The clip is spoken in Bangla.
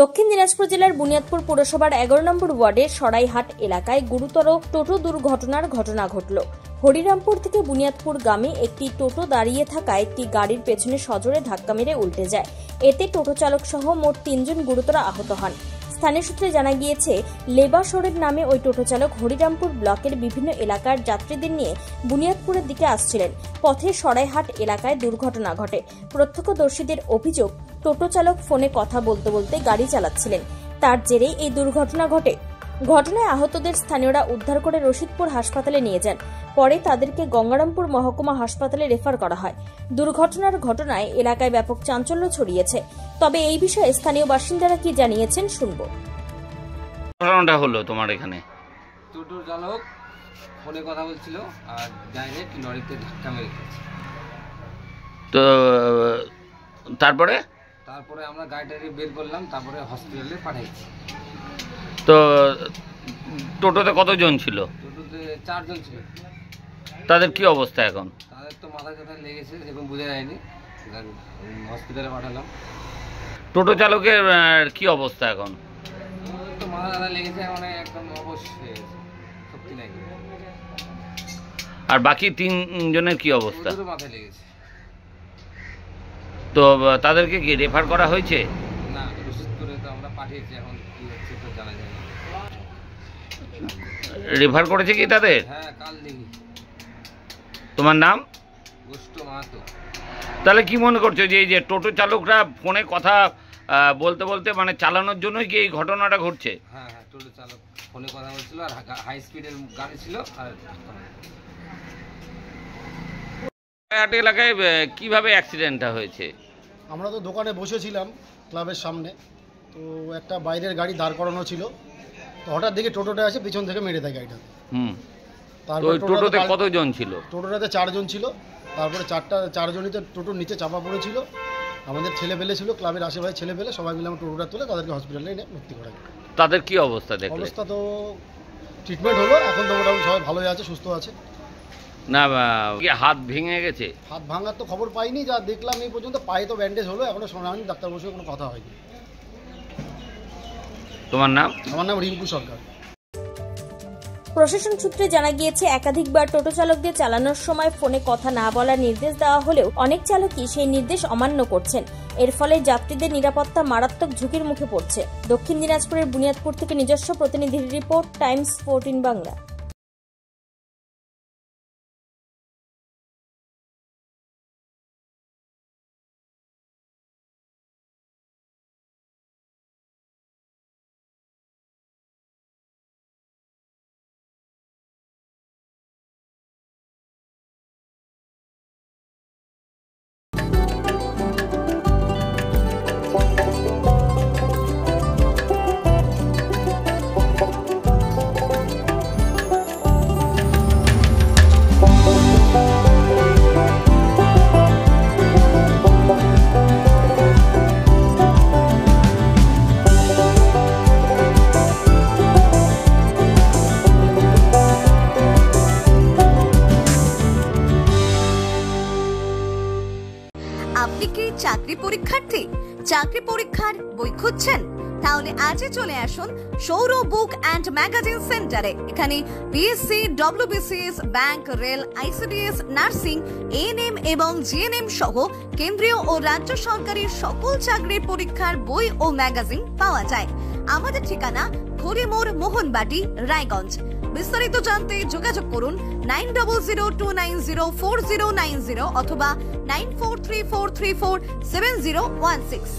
দক্ষিণ দিনাজপুর জেলার বুনিয়াদপুর পৌরসভার 11 নম্বর ওয়ার্ডের সরাইহাট এলাকায় গুরুতর টোটো দুর্ঘটনার ঘটনা ঘটল। হরিরামপুর থেকে বুনিয়াদপুরগামী একটি টোটো দাঁড়িয়ে থাকা একটি গাড়ির পেছনে সজোরে ধাক্কা মেরে উল্টে যায়। এতে টোটো চালক সহ মোট 3 জন গুরুতর আহত হন। স্থানীয় সূত্রে জানা গিয়েছে, লেবাসরের নামে ওই টোটো চালক হরিরামপুর ব্লকের বিভিন্ন এলাকার যাত্রীদের নিয়ে বুনিয়াদপুরের দিকে আসছিলেন। পথে সরাইহাট এলাকায় দুর্ঘটনা ঘটে। প্রত্যক্ষদর্শীদের অভিযোগ, টোটো চালক ফোনে কথা বলতে বলতে গাড়ি চালাচ্ছিলেন। তার জেরেই এই দুর্ঘটনা ঘটে। ঘটনায় আহতদের স্থানীয়রা উদ্ধার করে রশিদপুর হাসপাতালে নিয়ে যান। পরে তাদেরকে গঙ্গারামপুর মহকুমা হাসপাতালে রেফার করা হয়। দুর্ঘটনার ঘটনায় এলাকায় ব্যাপক চাঞ্চল্য ছড়িয়েছে। তবে এই বিষয়ে স্থানীয় বাসিন্দারা কি জানিয়েছেন শুনব। ঘটনাটা হলো তোমার এখানে? টোটো চালক ফোনে কথা বলছিল আর ডাইরেক্ট লরিতে ধাক্কা মেরে গেছে। তো তারপরে আমরা গাড়িটাকে বের করলাম, তারপরে হসপিটালে পাঠাইছি। তো টোটোতে কতজন ছিল? টোটোতে 4 জন ছিল। তাদের কি অবস্থা এখন? তাদের তো মাথায় ব্যথা লেগেছে, এখন বোঝা যায়নি, হসপিটালে পাঠালাম। টোটো চালকের কি অবস্থা এখন? তো মাথা ব্যথা লেগেছে, মানে একদম অবশ্যই শক্তি নাই। আর বাকি 3 জনের কি অবস্থা? ওদেরও মাথায় লেগেছে। তো তাদেরকে কি রেফার করা হয়েছে? না, রশিদপুরে তো আমরা পাঠিয়েছি, এখন কি হচ্ছে তো জানা যায় না। রেফার করেছে কি তাদের? হ্যাঁ, কাল দেখি। তোমার নাম? গোষ্ঠ মাহাতো। তাহলে কি মনে করছো যে এই যে টোটো চালকরা ফোনে কথা বলতে বলতে মানে চালানোর জন্যই কি এই ঘটনাটা ঘটছে? হ্যাঁ, টোটো চালক ফোনে কথা বলছিল আর হাই স্পিডের গাড়ি ছিল। আর এলাকায় কিভাবে অ্যাক্সিডেন্টটা হয়েছে? আমরা তো দোকানে বসেছিলাম ক্লাবের সামনে, তো একটা বাইরের গাড়ি দাঁড় করানো ছিল, তো হঠাৎ দেখে টোটোটা আসে পিছন থেকে মেরে দেয় গাড়িটাতে। তারপরে টোটোতে কতজন ছিল? টোটোটাতে 4 জন ছিল। তারপরে 4 জনই তো টোটোর নিচে চাপা পড়েছিল। আমাদের ছেলে পেলে ছিল, ক্লাবের আশেপাশে ছেলে পেলে সবাই মিলে টোটোটা তুলে তাদেরকে হসপিটালে এনে ভর্তি করা হয়। তাদের কি অবস্থা? অবস্থা তো ট্রিটমেন্ট হলো, এখন তো মোটামুটি সবাই ভালোই আছে, সুস্থ আছে। না, হাত ভেঙে গেছে? হাত ভাঙার তো খবর পাইনি, যা দেখলাম এই পর্যন্ত পায়ে তো ব্যান্ডেজ হলো, এখনো শোনা হয়নি, ডাক্তার বসে কোনো কথা হয়নি। তোমার নাম? আমার নাম রিঙ্কু সরকার। প্রশাসন সূত্রে জানা গিয়েছে, একাধিকবার টোটো চালকদের চালানোর সময় ফোনে কথা না বলার নির্দেশ দেওয়া হলেও অনেক চালকই সেই নির্দেশ অমান্য করছেন। এর ফলে যাত্রীদের নিরাপত্তা মারাত্মক ঝুঁকির মুখে পড়ছে। দক্ষিণ দিনাজপুরের বুনিয়াদপুর থেকে নিজস্ব প্রতিনিধির রিপোর্ট, টাইমস 14 বাংলা। আপনি কি চাকরি পরীক্ষার্থী? চাকরি পরীক্ষার বই খুঁজছেন? তাহলে আজই চলে আসুন সৌরভ বুক অ্যান্ড ম্যাগাজিন সেন্টারে। এখানে PSC, WBCS, bank, rail, ICDS, nursing, ANM এবং জিএনএম সহ কেন্দ্রীয় ও রাজ্য সরকারের সকল চাকরির পরীক্ষার বই ও ম্যাগাজিন পাওয়া যায়। আমাদের ঠিকানা খড়িমোড়, মোহনবাটি, রায়গঞ্জ। বিস্তারিত জানতে যোগাযোগ করুন 9002904090 অথবা 9434347016।